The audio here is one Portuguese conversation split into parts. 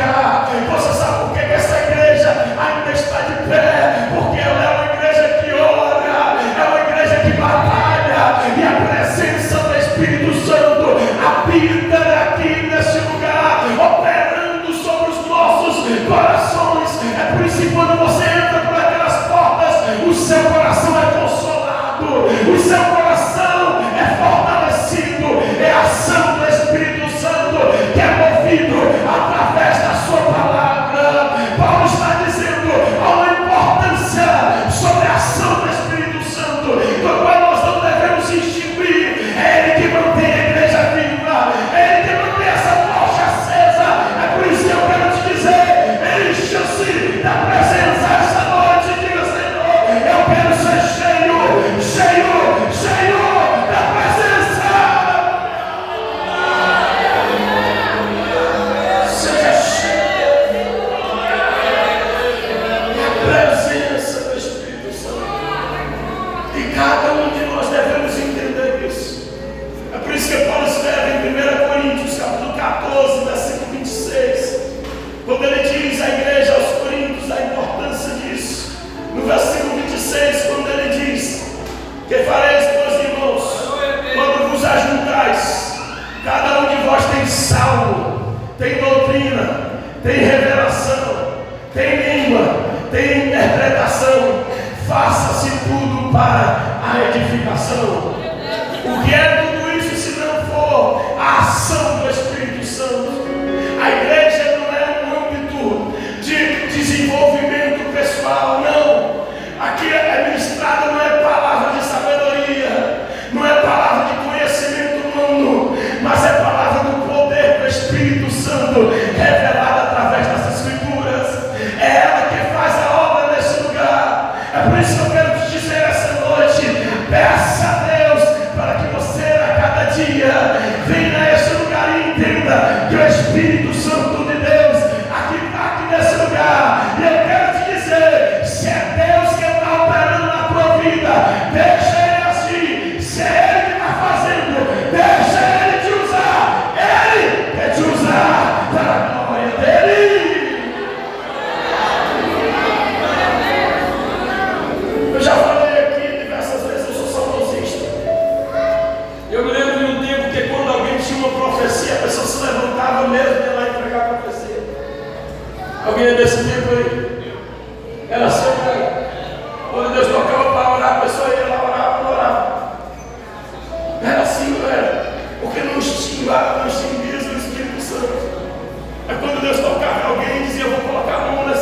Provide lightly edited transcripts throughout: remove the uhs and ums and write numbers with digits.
lugar. Você sabe por que essa igreja ainda está de pé? Porque ela é uma igreja que ora, é uma igreja que batalha, e a presença do Espírito Santo habita aqui nesse lugar, operando sobre os nossos corações. É por isso que quando você entra por aquelas portas, o seu coração é consolado, o seu coração é fortalecido. É a ação do Espírito Santo que é movido através da sua palavra. Paulo está dizendo, há uma importância sobre a ação do Espírito Santo, do qual nós não devemos extinguir. É Ele que mantém a igreja viva, é Ele que mantém essa tocha acesa. É por isso que eu quero te dizer, encha-se da presença esta noite. Diga, Senhor, eu quero ser cheio, cheio, cheio da presença. Seja cheio da presença do Espírito Santo. E cada um de nós devemos entender isso. É por isso que Paulo escreve em 1 Coríntios, capítulo 14, versículo 26, quando ele diz à igreja, aos Coríntios, a importância disso. No versículo 26, quando ele diz: que fareis, meus irmãos, quando vos ajuntais, cada um de vós tem salmo, tem doutrina, tem revelação, tem língua, tem interpretação. Faça-se tudo para a edificação. O que é tudo isso se não for a ação do Espírito Santo? A igreja não é um âmbito de desenvolvimento pessoal, não. Aqui é ministrada, não é palavra de sabedoria, não é palavra de conhecimento humano, mas é palavra do poder do Espírito Santo revelada através das Escrituras. É ela que faz a obra nesse lugar. É por isso que eu quero te dizer essa noite: peça a Deus para que você a cada dia venha a esse lugar e entenda que o Espírito Santo de Deus aqui nesse lugar. E eu quero te dizer, se é Deus que está operando na tua vida, deixa Ele agir. Se é Ele que está fazendo, deixa Ele te usar. Ele quer te usar para a glória dEle. Eu já falei aqui diversas vezes, eu sou saudosista. Eu me lembro de um tempo que quando alguém tinha uma profecia, a pessoa se levantava mesmo e ia lá entregar a profecia. Alguém é desse tempo aí? Era sempre, quando Deus tocava para orar, a pessoa ia lá orar, não orava. Era assim, não era? Porque não estimulava, não extinguia o Espírito Santo. Aí quando Deus tocava em alguém, dizia: eu vou colocar a mão no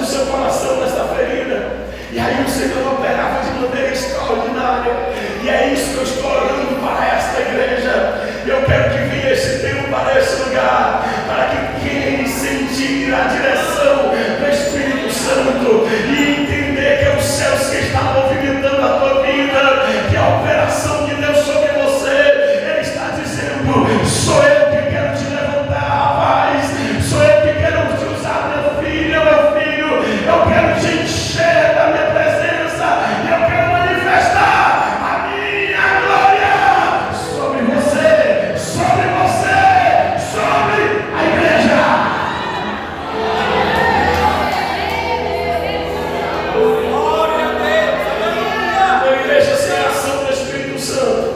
seu coração, nessa ferida. E aí o Senhor operava de maneira extraordinária. E é isso que eu estou orando para esta igreja. Eu quero que venha esse tempo para esse lugar, para que quem sentir a direção do Espírito Santo e entender que é os céus que estão movimentando a tua vida, que a operação de Deus sobre você, Ele está dizendo: sou eu que quero te levantar, rapaz, sou eu que quero te usar, meu filho, eu quero te encher da minha presença, e eu quero manifestar a minha glória sobre você, sobre a igreja. A igreja sem a ação do Espírito Santo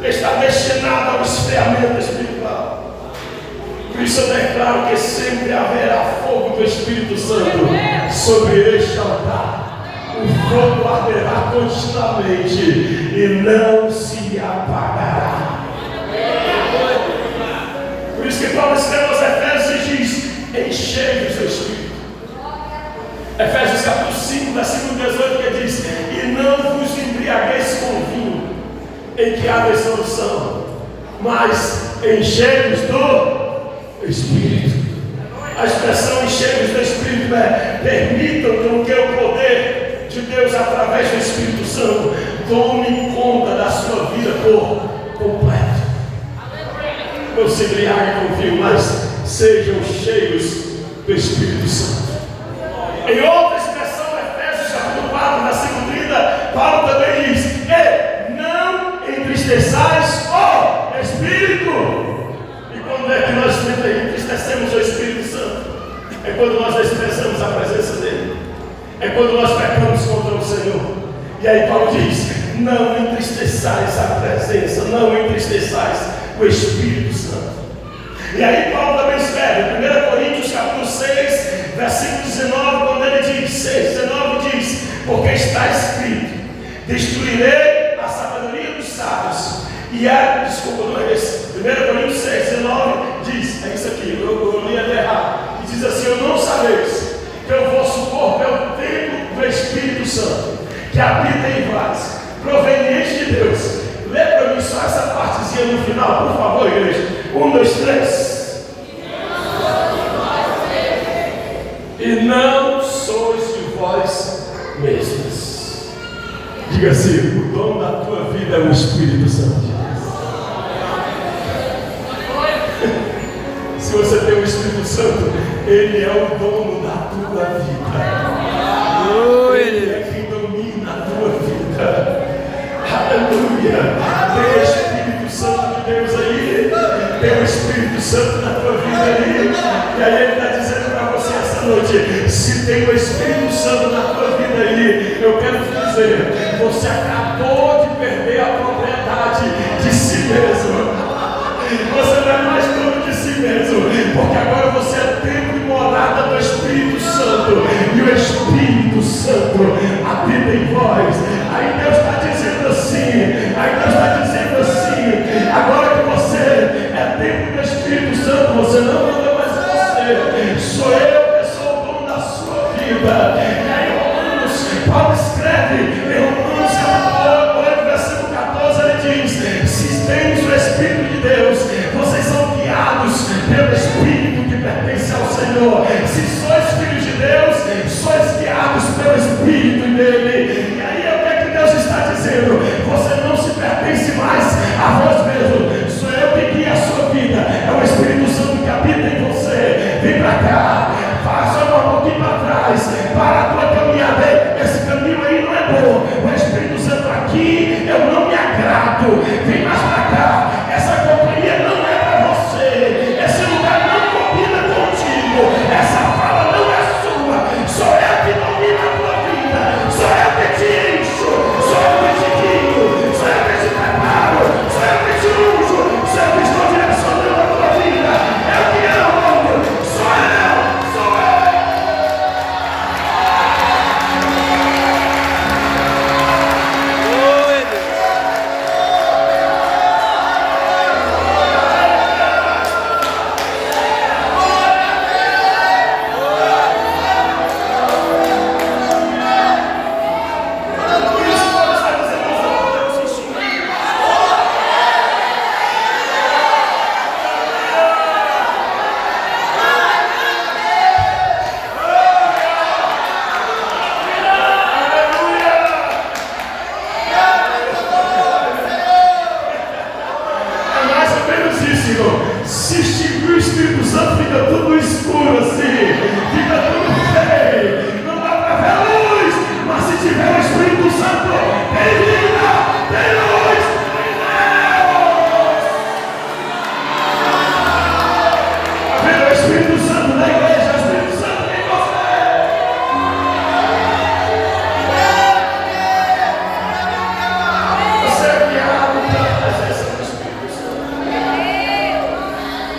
está destinada ao esfriamento espiritual. Por isso eu declaro que sempre haverá fogo do Espírito Santo sobre este altar. O fogo arderá continuamente e não se apagará. Por isso que Paulo escreve aos Efésios e diz: enchei-vos do Espírito. Efésios capítulo 5, versículo 18, que diz: e não vos embriagueis com vinho, em que há dissolução, mas enchei-vos do Espírito. A expressão enchei-vos do Espírito é: permitam que o poder de Deus através do Espírito Santo tome conta da sua vida por completo. Não se embriaguem com vinho, mas sejam cheios do Espírito Santo. Em outra expressão, Efésios capítulo 4, versículo 30, Paulo também diz: e não entristeçais o Espírito. E quando é que nós entristecemos o Espírito Santo? quando nós desprezamos a presença dele, é quando nós pecamos contra o Senhor. E aí Paulo diz: não entristeçais a presença, não entristeçais o Espírito Santo. E aí Paulo também escreve, 1 Coríntios capítulo 6, versículo 19, quando ele diz, 6:19 diz: porque está escrito, destruirei a sabedoria dos sábios. E desculpa, não é esse. 1 Coríntios 6:19 diz, é isso aqui, eu li ali errado. E diz assim: eu não sabeis que o vosso corpo é o templo do Espírito Santo, que habita em vós, proveniente de Deus. Lê para mim só essa partezinha no final, por favor, igreja. 1, 2, 3. E não sois de vós mesmos. Diga assim: o dono da tua vida é o Espírito Santo de Deus. Se você tem o Espírito Santo, ele é o dono da tua vida. Ele é quem domina a tua vida. Aleluia. Tem o Espírito Santo de Deus aí. Tem o Espírito Santo na tua vida aí. E aí ele está dizendo para você essa noite: se tem o Espírito Santo na tua vida aí, eu quero te dizer, você acabou de perder a propriedade de si mesmo. Você não é mais dono de si mesmo, porque agora você é templo e morada do Espírito Santo, e o Espírito Santo habita em vós. Aí Deus está dizendo assim, agora que você é templo do Espírito Santo, você não manda mais você, sou eu que sou o dono da sua vida. E aí Paulo escreve em Romanos capítulo 8, versículo 14, ele diz: se tens o Espírito de Deus, vocês são guiados pelo Espírito que pertence ao Senhor. Se sois filhos de Deus, sois guiados pelo Espírito dele. E aí o que é que Deus está dizendo? Você não se pertence mais a vós mesmo, sou eu que guia a sua vida, é o Espírito Santo que habita em você. Vem para cá, faça um pouquinho para trás, para a tua caminhada. Esse caminho aí não é bom, o Espírito Santo aqui eu não me agrado. Vem mais para cá, essa companhia não é para você, esse lugar não combina contigo, essa fala não é sua, sou eu que domino a tua vida, sou eu que te encho, sou eu que te guio, sou eu que te preparo, sou eu que te unjo, sou eu que estou direcionando a tua vida, é o que eu amo, sou eu. Se extinguir o Espírito Santo, fica tudo escuro assim, fica tudo feio, não dá para ver a luz. Mas se tiver o Espírito Santo, tem vida, tem luz, tem Deus. Está vendo o Espírito Santo na igreja, o Espírito Santo em você. Você é guiado pela presença do Espírito Santo.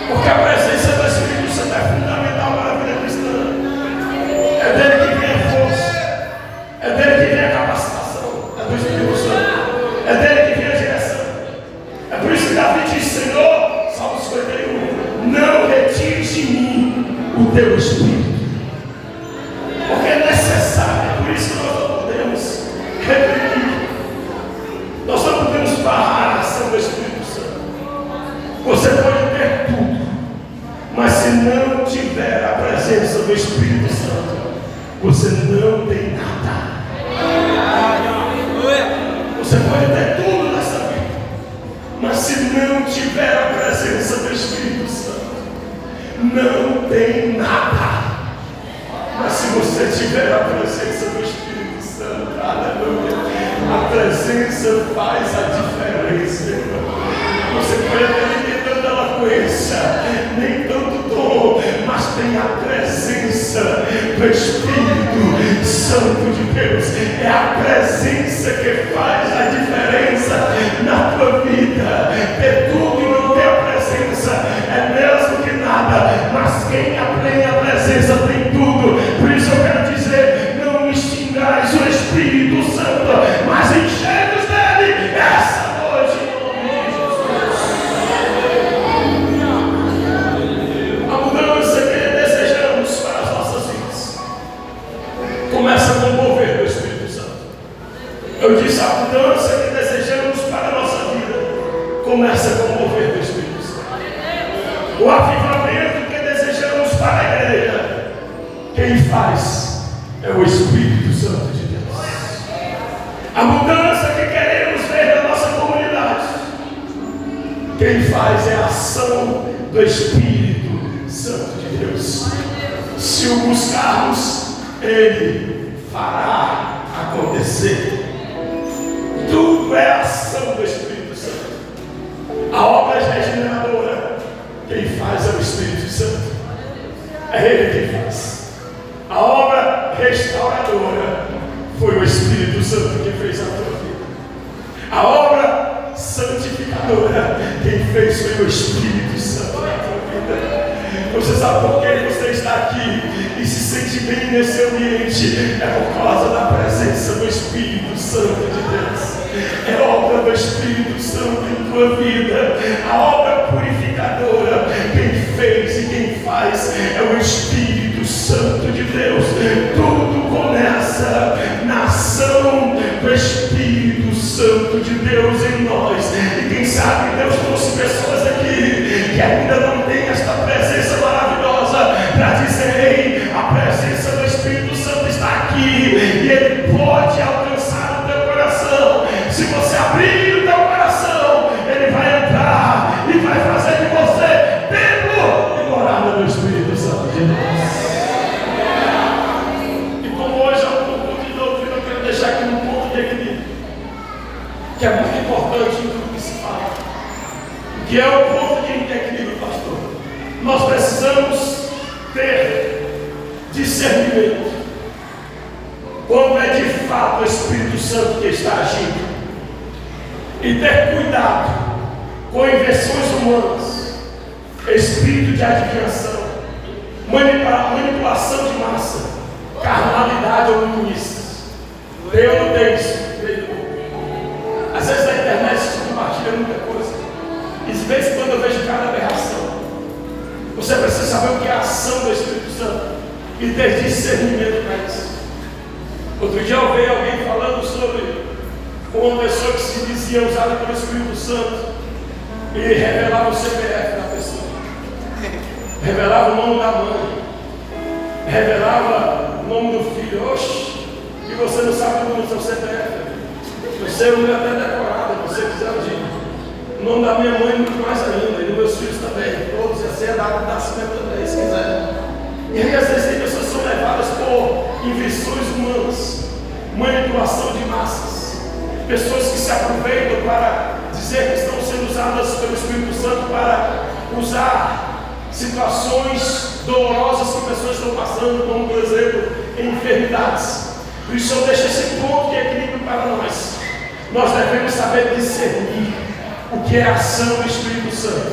Porque a presença do Espírito Santo é fundamental para a vida cristã. É dele que vem a força, é dele que vem a capacitação, é do Espírito Santo, é dele que vem a direção. É por isso que Davi diz: Senhor, Salmo 51, não retires de mim o teu Espírito, porque é necessário. É por isso que nós não podemos reprimir, nós não podemos barrar a ação do Espírito Santo. Você pode ter tudo, mas se não tiver a presença do Espírito Santo, você não tem nada. Você pode ter tudo nessa vida, mas se não tiver a presença do Espírito Santo, não tem nada. Mas se você tiver a presença do Espírito Santo, aleluia, a presença faz a diferença, irmão. Você pode ter nem tanta eloquência, nem tanto dom, mas tem a presença do Espírito Santo de Deus. É a presença que faz a diferença na tua vida. Ter tudo e não ter a presença é mesmo que nada, mas quem tem a presença tem tudo. Por isso eu quero dizer: não extingais o Espírito Santo, mas enchei-vos dele essa noite, em nome de Jesus. A mudança que desejamos para as nossas vidas começa com o mover do Espírito Santo. Eu disse: a mudança que desejamos para a nossa vida começa com o mover do Espírito Santo. O avivamento que desejamos para a igreja, quem faz é o Espírito Santo de Deus. A mudança que queremos ver na nossa comunidade, quem faz é a ação do Espírito Santo de Deus. Se o buscarmos, Ele fará acontecer. Tudo é a ação do Espírito Santo. A obra regeneradora, quem faz é o Espírito Santo. É Ele quem faz. A obra restauradora foi o Espírito Santo que fez a tua vida. A obra santificadora, quem fez foi o Espírito Santo na tua vida. Você sabe por que você está aqui e se sente bem nesse ambiente? É por causa da presença do Espírito Santo de Deus. É obra do Espírito Santo em tua vida. A obra purificadora, quem fez e quem faz é o Espírito Santo de Deus. Tudo começa na ação do Espírito Santo de Deus em nós. E quem sabe Deus trouxe pessoas aqui que ainda não têm esta presença maravilhosa para dizer: ei, a presença do Espírito Santo está aqui e Ele pode alcançar o teu coração. Se você abrir o teu coração, Ele vai entrar e vai fazer de você templo e morada do Espírito Santo de Deus. E como hoje é um ponto de doutrina, eu quero deixar aqui um ponto de equilíbrio, que é muito importante em tudo que se fala. O que é o ponto de equilíbrio, pastor? Nós precisamos ter discernimento quando é de fato o Espírito Santo que está agindo, e ter cuidado com inversões humanas, espírito de adivinhação, manipulação de massa, carnalidade ou comunistas. Eu não tenho isso. Às vezes na internet se compartilha muita coisa, e de vez em quando eu vejo cada aberração. Você precisa saber o que é a ação do Espírito Santo e ter discernimento para isso. Outro dia eu vi alguém falando sobre uma pessoa que se dizia usada pelo Espírito Santo e revelava o CPF da pessoa, revelava o nome da mãe, revelava o nome do filho. Oxe, e você não sabe o nome do seu CPF. Você é um até decorado, você quiser o nome da minha mãe muito mais ainda, e dos meus filhos também, todos, e assim é data de nascimento também, se quiser. E aí às vezes tem pessoas que são levadas por invenções humanas, manipulação de massas, pessoas que se aproveitam para dizer que estão sendo usadas pelo Espírito Santo para usar situações dolorosas que pessoas estão passando, como por exemplo, enfermidades. Por isso eu deixo esse ponto de equilíbrio para nós. Nós devemos saber discernir o que é a ação do Espírito Santo,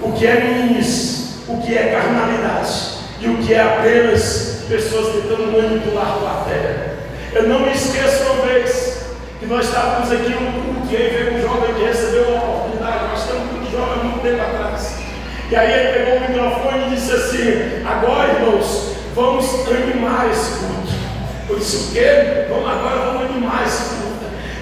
o que é meninice, o que é carnalidade e o que é apenas pessoas tentando manipular a plateia. Eu não me esqueço uma vez que nós estávamos aqui no culto e aí veio um jovem que recebeu uma oportunidade. Nós estamos com um jovem há muito tempo atrás. E aí ele pegou o microfone e disse assim: agora, irmãos, vamos animar esse culto. Eu disse: o quê? Vamos animar esse culto.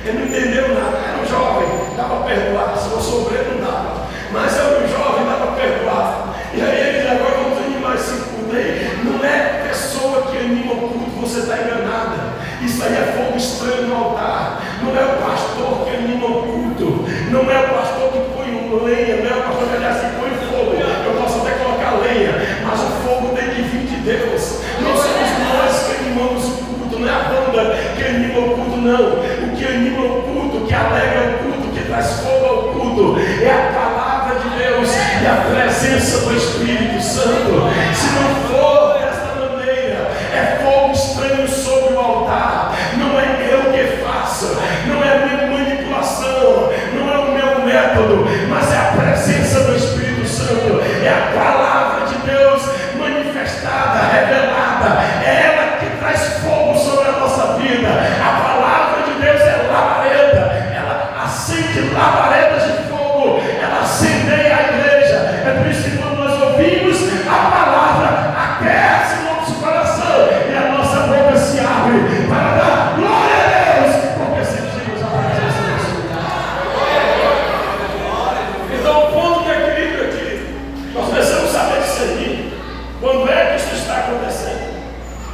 Ele não entendeu nada. Era um jovem, dava para perdoar. Se fosse obreiro, não dava. Mas era um jovem, dava para perdoar. E aí ele disse: agora vamos animar esse culto aí. Não é pessoa que anima o culto, você está enganada. Isso aí é fogo estranho no altar. Não é o pastor que anima o culto. Não é o pastor que põe lenha. Não é o pastor que aliás que põe fogo. Eu posso até colocar lenha, mas o fogo tem que vir de Deus. Não somos nós que animamos o culto. Não é a banda que anima o culto, não. O que anima o culto, que alegra o culto, que traz fogo ao culto, é a palavra de Deus e a presença do Espírito Santo. Se não for desta maneira, é fogo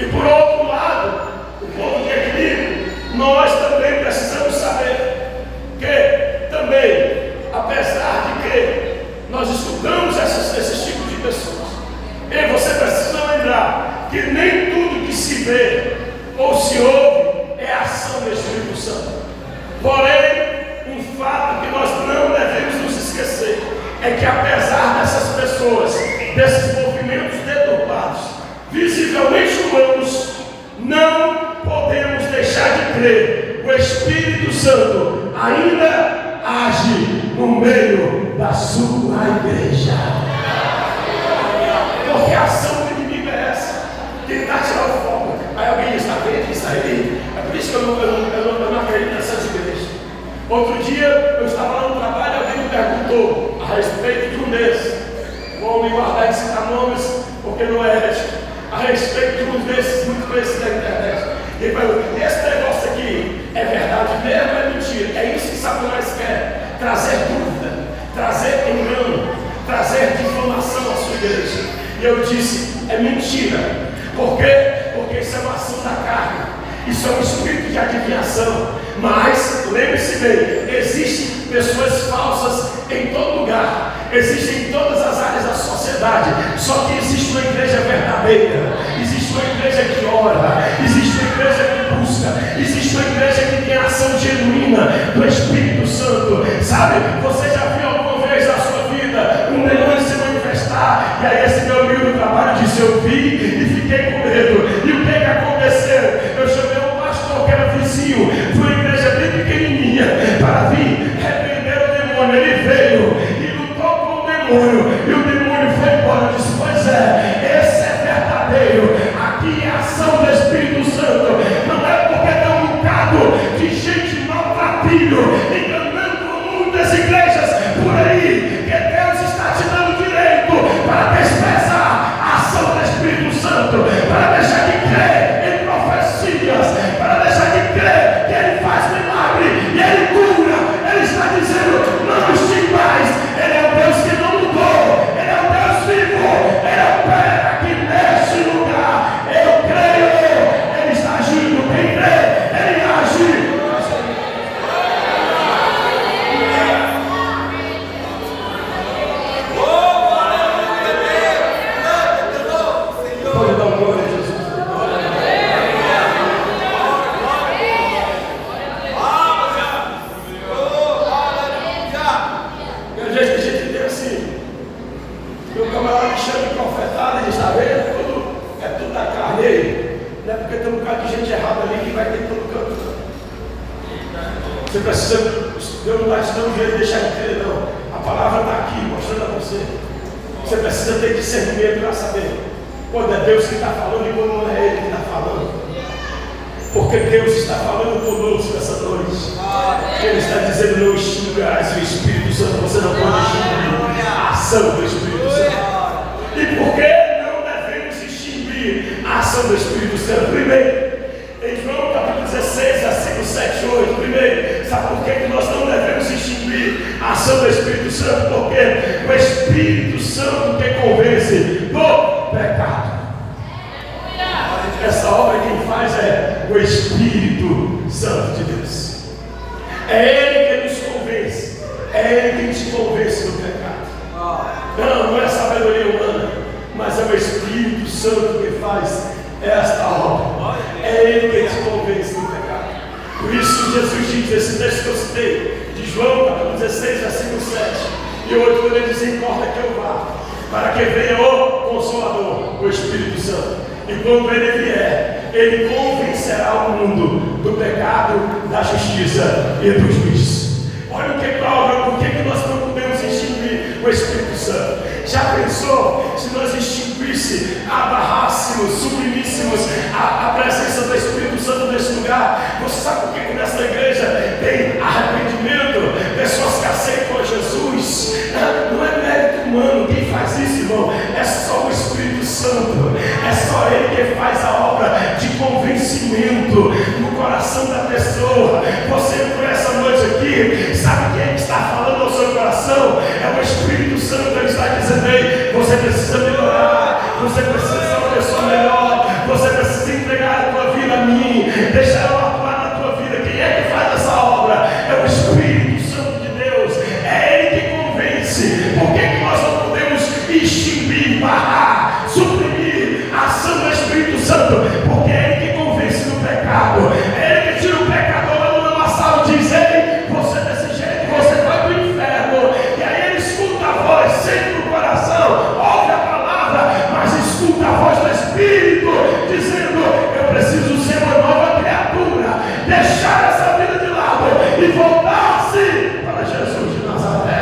E por outro lado, o ponto de equilíbrio, nós também precisamos saber que também, apesar de que nós estudamos esses tipos de pessoas, e você precisa lembrar que nem tudo que se vê ou se ouve é ação do Espírito Santo. Porém, um fato que nós não devemos nos esquecer é que apesar dessas pessoas, desses movimentos deturpados, visivelmente humanos, não podemos deixar de crer. O Espírito Santo ainda age no meio da sua igreja. Porque a ação do inimigo é essa: tentar tirar o foco. Aí alguém está vendo isso aí. É por isso que eu não acredito nessas igrejas. Outro dia eu estava lá no trabalho e alguém me perguntou a respeito de um desses. Vou me guardar de citar nomes porque não é ético. A respeito de um desses muito conhecidos da internet. Ele falou: esse negócio aqui é verdade mesmo ou é mentira? É isso que Satanás quer: trazer dúvida, trazer engano, trazer difamação à sua igreja. E eu disse: é mentira. Por quê? Porque isso é uma ação da carne, isso é um espírito de adivinhação. Mas, lembre-se bem, existem pessoas falsas em todo lugar, existem em todas as áreas da sociedade. Só que existe uma igreja verdadeira, existe uma igreja que ora, existe uma igreja que busca, existe uma igreja que tem ação genuína do Espírito Santo. Sabe, você já viu alguma vez na sua vida um demônio se manifestar? E aí esse meu amigo do trabalho disse: eu vi e fiquei com medo. E o que aconteceu? Eu chamei um pastor que era vizinho de uma igreja bem pequenininha para vir repreender o demônio. Ele veio e lutou com o demônio, e o demônio foi embora. Eu disse: pois é, esse é verdadeiro. Aqui é a ação do Espírito Santo. Não é porque tem um bocado de gente maltratilho enganando muitas igrejas por aí que Deus está te dando direito para desprezar a ação do Espírito Santo, para deixar de crer em profecias, para deixar de crer que Ele faz milagre e Ele cura. Ele está dizendo: não estive mais. Ele é o Deus que não mudou, Ele é o Deus vivo, Ele opera aqui neste lugar. Eu creio, Ele está agindo. Quem crê, Ele age. Pode dar um glória a Jesus. Eu já gente tem assim, meu camarada me chama de profetado e está vendo? É tudo da carne aí. Não é porque tem um bocado de gente errada ali que vai ter todo canto. Você precisa, Deus não está te dando jeito de deixar de crer, não. A palavra está aqui mostrando a você. Você precisa ter discernimento para saber quando é Deus que está falando e quando não é Ele que está falando. Porque Deus está falando conosco essa noite. Ele está dizendo: não extinguirás o Espírito Santo. Você não pode extinguir a ação do Espírito Santo. E por que não devemos extinguir a ação do Espírito Santo? Primeiro, em João capítulo 16, versículos 7 e 8. Primeiro, sabe por que nós não devemos extinguir a ação do Espírito Santo? Porque o Espírito Santo que convence do pecado. Essa obra quem faz é o Espírito Santo de Deus. É Ele que nos convence, é Ele que te convence do pecado. Não é sabedoria humana, mas é o Espírito Santo que faz esta obra. É Ele que te convence do pecado. Por isso Jesus diz, esse texto que eu citei, de João capítulo 16, versículo 7 e 8, quando ele diz: importa que eu vá, para que venha o Consolador, o Espírito Santo. E quando Ele vier, Ele convencerá o mundo do pecado, da justiça e do juízo. Olha o que prova, por que nós não podemos extinguir o Espírito Santo. Já pensou se nós extinguíssemos, abarrássemos, suprimíssemos a presença do Espírito Santo nesse lugar? Você sabe por que nessa igreja tem arrependimento, pessoas que aceitam a Jesus? Não é mérito humano quem faz isso, irmão. É só o Espírito Santo. É só Ele que faz a obra de convencimento no coração da pessoa. Você entrou essa noite aqui, sabe quem está falando ao seu coração? É o Espírito Santo. Ele está dizendo: ei, você precisa melhorar, você precisa ser uma pessoa melhor, você precisa deixa ela atuar na tua vida. Quem é que faz essa obra? É o Espírito Santo de Deus, é Ele que convence. Por que nós não podemos extinguir, barrar, suprimir a ação do Espírito Santo? Porque é Ele que convence do pecado, é Ele que tira o pecador lá no lamaçal e diz: ei, você desse jeito, você vai para o inferno. E aí ele escuta a voz, sente no coração, ouve a palavra, mas escuta a voz do Espírito dizendo: eu preciso ser uma nova criatura, deixar essa vida de lado e voltar-se para Jesus de Nazaré.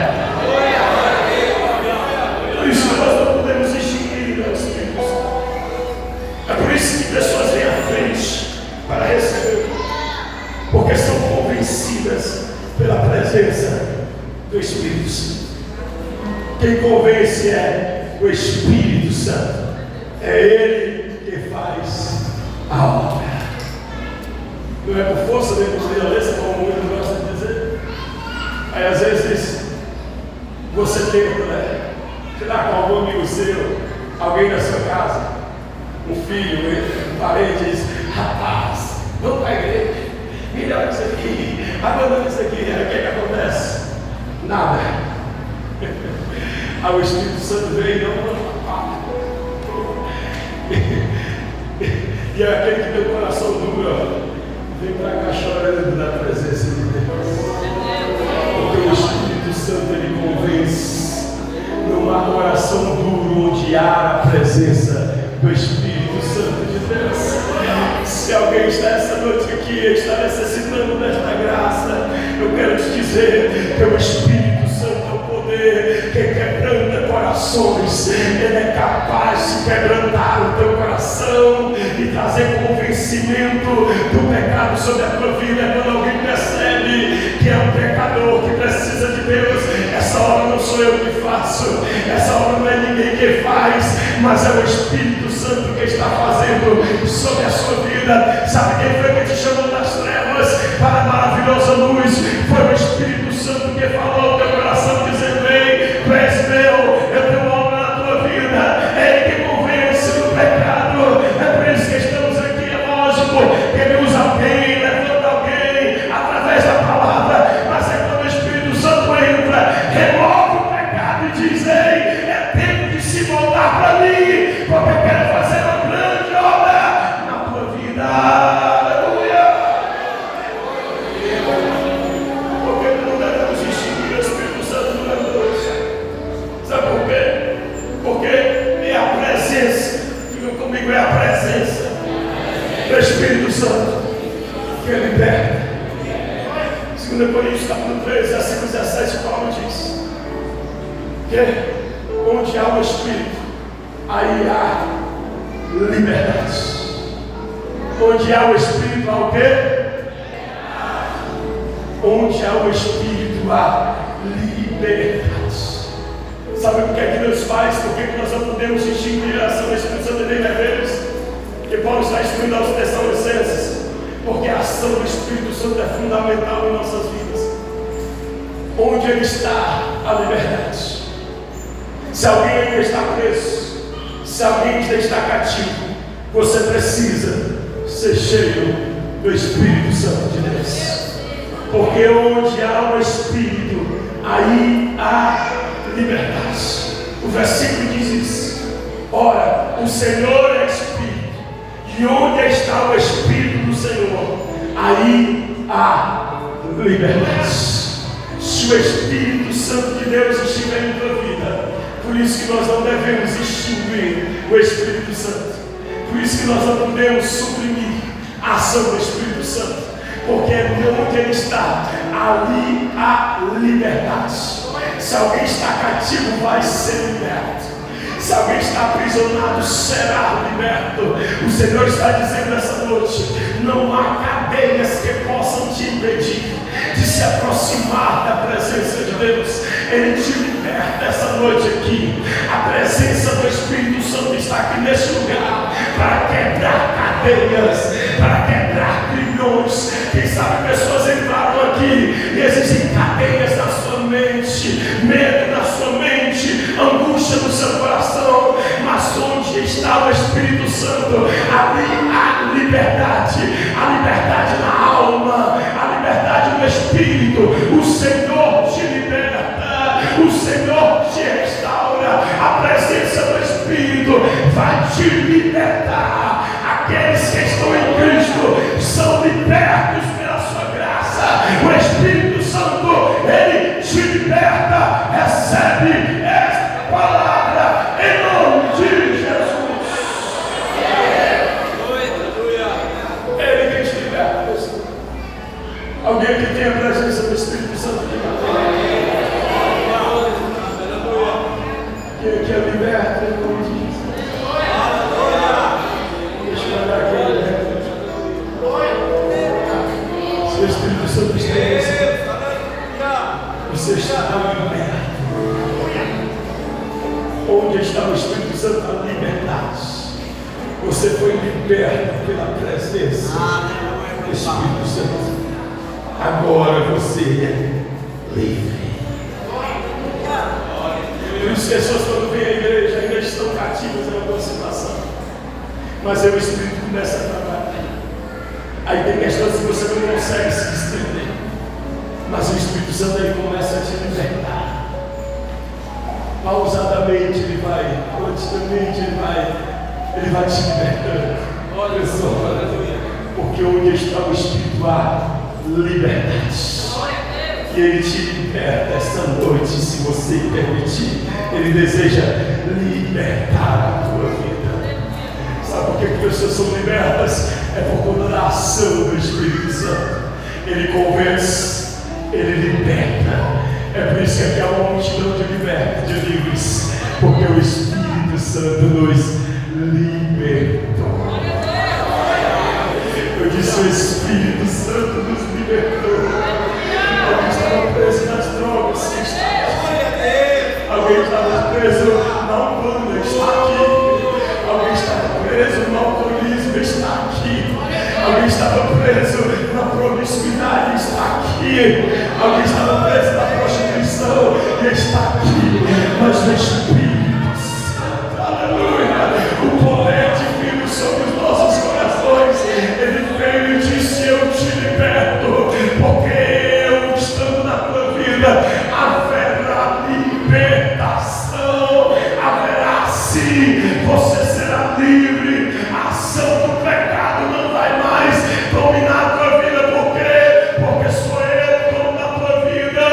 Por isso que nós não podemos extinguir o Espírito Santo. É por isso que pessoas vêm à frente para receber, porque são convencidas pela presença do Espírito Santo. Quem convence é o Espírito Santo, é Ele que faz a obra. Não é por força nem por violência, como muitos gostam de dizer. Aí às vezes você tenta, né? Tirar com algum amigo seu, alguém da sua casa, um filho, um parente, diz: rapaz, vamos para a igreja, melhor isso aqui, abandona isso aqui. Aí o que acontece? Nada. Aí o Espírito Santo vem e não. E aquele que tem o coração duro, vem para cá chorando na presença de Deus. Porque o Espírito Santo ele convence. Não há coração duro onde há a presença do Espírito Santo de Deus. Se alguém está essa noite aqui e está necessitando desta graça, eu quero te dizer que o Espírito Santo é o poder que quebranta corações. Ele é capaz de quebrantar o teu coração e trazer convencimento do pecado sobre a tua vida. Quando alguém percebe que é um pecador que precisa de Deus, essa hora não sou eu que faço, essa hora não é ninguém que faz, mas é o Espírito Santo que está fazendo sobre a sua vida. Sabe quem foi que te chamou das trevas para a maravilhosa luz? Foi o Espírito Santo que falou ao teu coração, dizendo: ei, tu és meu, eu tenho obra na tua vida. É Ele que convence do pecado. É por isso que estamos aqui. É lógico que Ele usa alguém, levanta alguém através da palavra, mas é quando o Espírito Santo entra, remove o pecado e diz: ei, é tempo de se voltar para mim, porque eu quero fazer uma grande obra na tua vida. Aleluia! Porque não devemos extinguir o Espírito Santo durante a noite. Sabe por quê? Porque é a presença, diga comigo, é a presença do Espírito Santo que liberta. 2 Coríntios capítulo 3, versículo 17, Paulo diz que onde há o Espírito, aí há liberdade. Onde há o Espírito, há o quê? Onde há o Espírito, há liberdade. Sabe o que é que Deus faz? Por que nós não podemos extinguir a ação do Espírito Santo nem devemos? Que Paulo está instruindo aos Tessalonicenses. Porque a ação do Espírito Santo é fundamental em nossas vidas. Onde Ele está, a liberdade. Se alguém ainda está preso, se alguém ainda está cativo, você precisa ser cheio do Espírito Santo de Deus. Porque onde há o Espírito, aí há liberdade. O versículo diz isso: ora, o Senhor é Espírito, e onde está o Espírito do Senhor, aí há liberdade. Se o Espírito Santo de Deus estiver em tua vida, por isso que nós não devemos extinguir o Espírito Santo. Por isso que nós não podemos suprimir a ação do Espírito Santo, porque onde Ele está, ali há liberdade. Se alguém está cativo, vai ser liberto. Se alguém está aprisionado, será liberto. O Senhor está dizendo essa noite: não há cadeias que possam te impedir de se aproximar da presença de Deus. Ele te liberta essa noite aqui. A presença do Espírito Santo está aqui neste lugar para quebrar cadeias, para quebrar grilhões. Quem sabe pessoas entraram aqui e existem cadeias na sua mente, medo na sua mente, angústia no seu coração, mas onde está o Espírito Santo, ali há liberdade. A liberdade te libertar. Aqueles que estão em Cristo são libertos pela sua graça. O Espírito Santo, ele te liberta. Recebe esta palavra em nome de Jesus. Ele que te liberta. Alguém que tem a presença do Espírito Santo aqui. Que é liberta em nome de Jesus. Deixa eu olhar aqui. Se o Espírito Santo está você está liberto. Onde está o Espírito Santo? A liberdade. Você foi liberto pela presença do Espírito Santo. Agora você é livre. Por isso que as pessoas quando vêm à igreja ainda estão cativas em alguma situação. Mas aí o Espírito começa a trabalhar. Aí tem questões que você não consegue se desprender. Mas o Espírito Santo ele começa a te libertar. Pausadamente ele vai, continuamente ele vai te libertando. Olha só, porque onde está o Espírito há liberdade. E ele te liberta esta noite, se você permitir. Ele deseja libertar a tua vida. Sabe por que pessoas são libertas? É por conta da ação do Espírito Santo. Ele convence, ele liberta. É por isso que aqui há uma multidão de livres, porque o Espírito Santo nos libertou. Eu disse: o Espírito Santo nos libertou. Alguém estava preso nas drogas, alguém estava preso na Umbanda, está aqui. Alguém estava preso no alcoolismo, está aqui. Alguém estava preso na promiscuidade, está aqui. Alguém estava preso na prostituição, está aqui. Mas o Espírito Santo, aleluia, o poder divino sobre os nossos corações, ele veio e disse: eu te liberto, porque eu estando na tua vida haverá libertação, haverá sim, você será livre. A ação do pecado não vai mais dominar a tua vida. Por quê? Porque sou eu que dono da tua vida.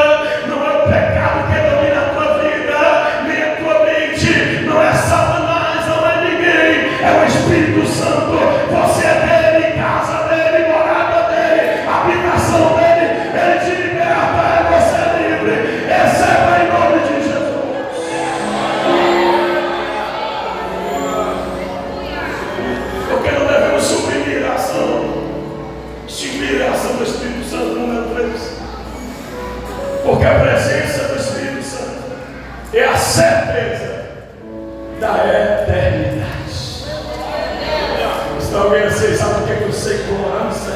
Não é o pecado que domina a tua vida, nem a tua mente. Não é Satanás, não é ninguém, é o Espírito Santo. Você é dele, casa dele, morada dele, habitação dele. Ele te liberta, você é livre. Receba em nome de Jesus. Porque não devemos suprimir a ação, extinguir a ação do Espírito Santo, número 3. Porque a presença do Espírito Santo é a certeza da eternidade. Se alguém assim, sabe por que eu sei que vou morar no céu?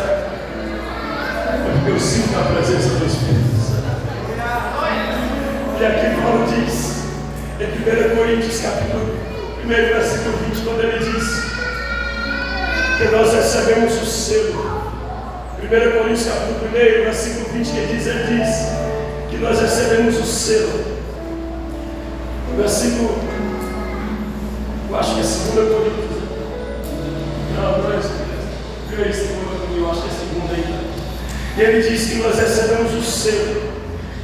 É porque eu sinto a presença do Espírito Santo. E aqui Paulo diz, em 1 Coríntios capítulo 1, versículo 20, quando ele diz que nós recebemos o selo. 1 Coríntios capítulo 1, versículo 20, ele diz que nós recebemos o selo. Versículo, eu acho que é 2 Coríntios. Não é 2 eu acho que é 2 ainda. E ele diz que nós recebemos o selo,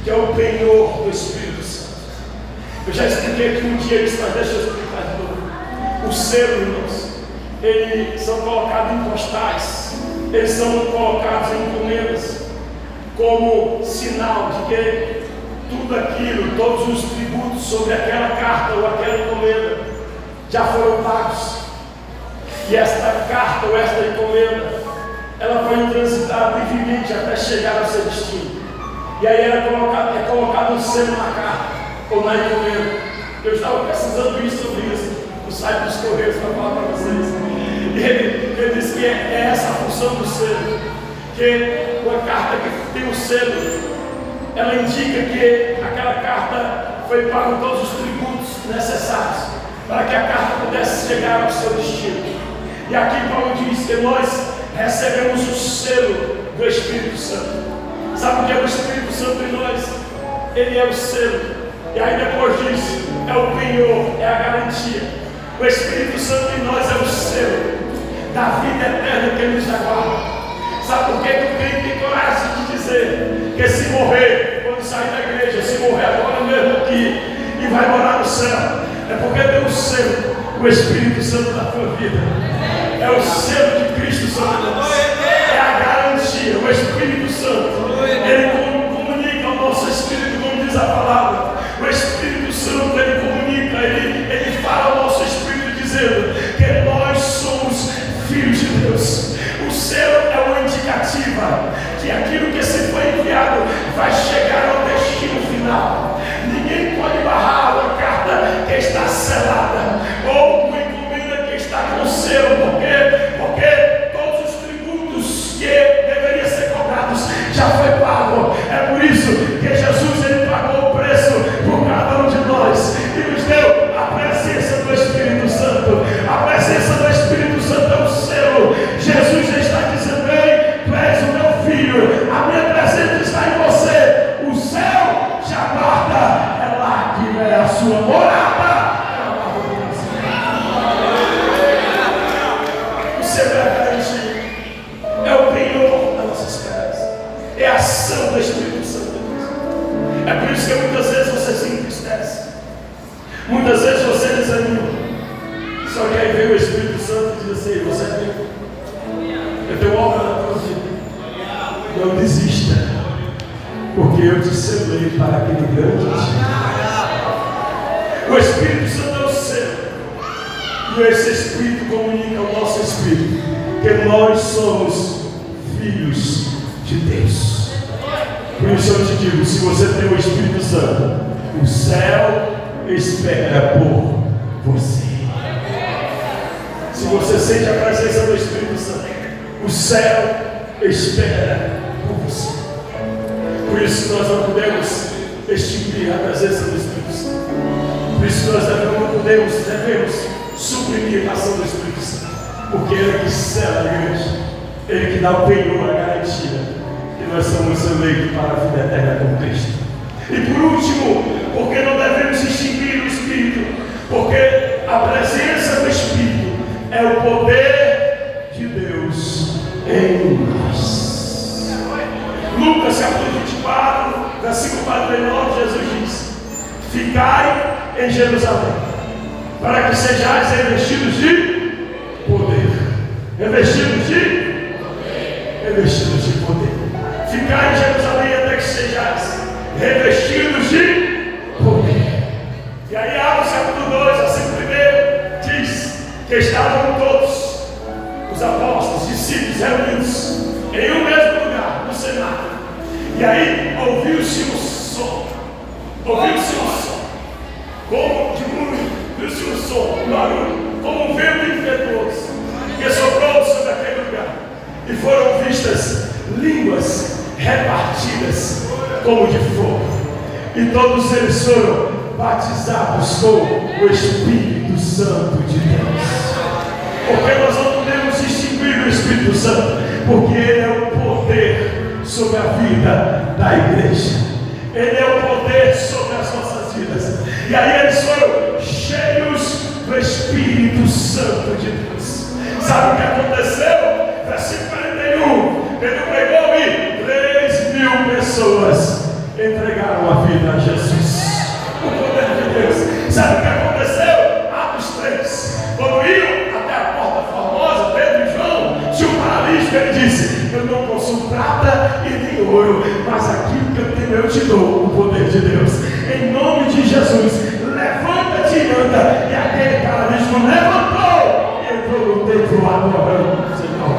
que é o penhor do Espírito Santo. Eu já expliquei aqui um dia isso, mas deixa eu explicar de novo. O selo, irmãos, eles são colocados em postais, eles são colocados em encomendas, como sinal de que tudo aquilo, todos os tributos sobre aquela carta ou aquela encomenda já foram pagos. E esta carta ou esta encomenda, ela foi transitar livremente até chegar ao seu destino. E aí é colocado um selo na carta ou na encomenda. Eu estava precisando ir sobre isso no site dos Correios para falar para vocês. E ele disse que é essa a função do selo. Que uma carta que tem um selo, ela indica que aquela carta foi pago todos os tributos necessários para que a carta pudesse chegar ao seu destino. E aqui Paulo diz que nós recebemos o selo do Espírito Santo. Sabe o que é o Espírito Santo em nós? Ele é o selo. E aí depois disso, é o penhor, é a garantia. O Espírito Santo em nós é o selo da vida eterna que Ele nos aguarda. Sabe por que o crente tem coragem de dizer que se morrer, quando sair da igreja, se morrer agora mesmo aqui e vai morar no céu? É porque tem o selo, o Espírito Santo da tua vida. É o selo de Cristo sobre nós. É a garantia. O Espírito Santo, Ele comunica ao nosso espírito, como diz a palavra. O Espírito Santo, Ele comunica, Ele fala ao nosso espírito dizendo que nós somos filhos de Deus. O selo é uma indicativa que aquilo que se foi enviado vai chegar ao destino final. Ninguém pode barrar uma carta que está selada ou uma encomenda que está com selo. Por quê? Porque todos os tributos que deveriam ser cobrados já foi pago. É por isso que Jesus Ele pagou o preço por cada um de nós e nos deu a presença do Espírito Santo. A presença do Espírito Santo é o selo. Jesus está dizendo: ei, tu és o meu filho, a minha presença está em você. O céu te aguarda, é lá que é a sua morada. O céu é a garantia, é o penhor da nossa esperança, é a ação do Espírito Santo de Deus. É por isso que muitas vezes você se entristece, muitas vezes você desanima. Só que aí vem o Espírito Santo e diz assim: você é meu, eu tenho obra na tua vida, não desista, porque eu te selei para aquele grande dia. O Espírito Santo é o selo, e esse Espírito comunica ao nosso espírito que nós somos filhos de Deus. Por isso eu te digo: se você tem o Espírito Santo, o céu espera por você. Se você sente a presença do Espírito Santo, o céu espera por você. Por isso nós não podemos extinguir a presença do Espírito Santo. Por isso nós devemos suprimir a ação do Espírito Santo. Porque Ele que sela a igreja, Ele que dá o penhor, a garantia que nós somos eleitos para a vida eterna com Cristo. E por último, porque não devemos extinguir o Espírito? Porque a presença do Espírito é o poder de Deus em nós. Lucas capítulo 24, versículo 49, Jesus diz: ficai em Jerusalém, para que sejais revestidos de poder. Revestidos de poder. Revestidos de poder. Ficai em Jerusalém até que sejais revestidos de poder. E aí Atos capítulo 2, versículo 1, diz que estavam todos os apóstolos, discípulos reunidos em um mesmo lugar, no cenáculo. E aí ouviu-se um som, como de muito, ouviu-se um som, um barulho, como um vento impetuoso, que soprou sobre aquele lugar. E foram vistas línguas repartidas como de fogo. E todos eles foram batizados com o Espírito Santo de Deus. Porque nós não podemos distinguir o Espírito Santo, porque Ele é o poder sobre a vida da igreja. Ele é o poder sobre as nossas vidas. E aí eles foram cheios do Espírito Santo de Deus. Sabe o que aconteceu? Versículo 41. Ele pregou e 3.000 pessoas entregaram a vida a Jesus. O poder de Deus. Sabe o que aconteceu? Atos 3. Quando iam até a porta formosa, Pedro e João, tinha um paralítico, ele disse: eu não possuo prata e nem ouro, mas aquilo que eu tenho eu te dou, o poder de Deus. Em nome de Jesus, levanta-te e anda. E aquele paralítico levantou e entrou no templo adorando o Senhor.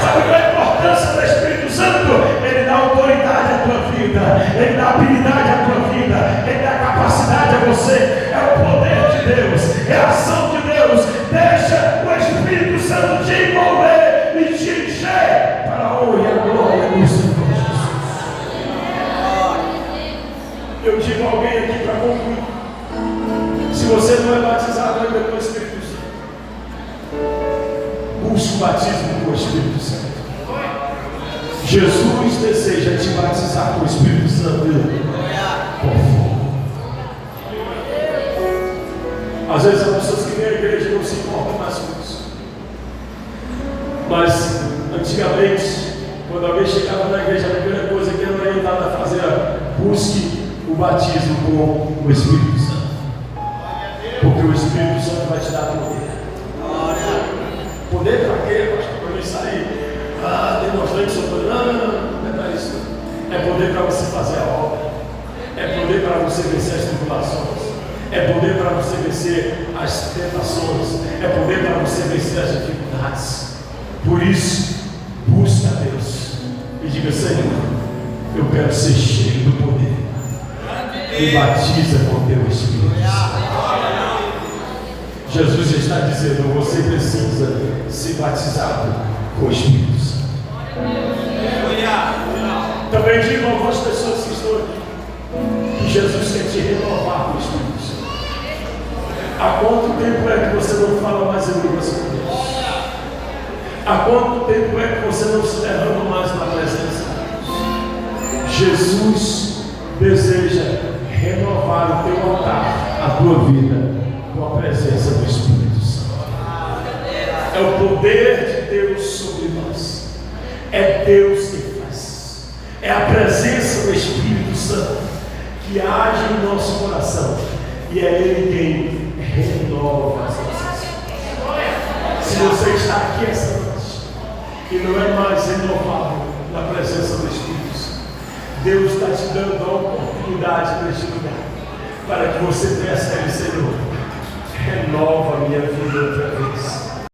Sabe qual é a importância do Espírito Santo? Ele dá autoridade à tua vida, Ele dá habilidade à tua vida, Ele dá capacidade a você. É o poder de Deus, é a ação de Deus. Deixa o Espírito Santo te envolver e te encher para a honra e a glória do Senhor Jesus. Eu digo a alguém aqui para concluir: se você não é batizado ainda com o Espírito Santo, busque o batismo com o Espírito Santo. Jesus deseja te batizar com o Espírito Santo por fogo. Às vezes as pessoas que vêm não se importa mais com isso. Mas, antigamente, quando alguém chegava na igreja, a primeira coisa que era orientada a fazer era: busque o batismo com o Espírito Santo. Porque o Espírito Santo vai te dar poder. Poder para quê, pastor? Para não sair demonstrando que sou poder. Não é para isso. É poder para você fazer a obra. É poder para você vencer as tribulações. É poder para você vencer as tentações. É poder para você vencer as dificuldades. Por isso, busca a Deus e diga: Senhor, eu quero ser cheio do poder. Me batiza com teu Espírito Santo. Jesus está dizendo: você precisa ser batizado com o Espírito Santo. Também digo a algumas pessoas que estão aqui que Jesus quer te renovar com o Espírito Santo. Há quanto tempo é que você não fala mais em línguas com Deus? Há quanto tempo é que você não se derrama mais na presença de Deus? Jesus deseja renovar o teu altar, a tua vida, com a presença do Espírito Santo. É o poder de Deus sobre nós. É Deus que faz. É a presença do Espírito Santo que age em nosso coração. E é Ele quem renova as nossas vidas. Se você está aqui essa noite e não é mais renovado na presença do Espírito Santo, Deus está te dando a oportunidade neste lugar para que você peça a Ele: Senhor, renova a minha vida outra vez.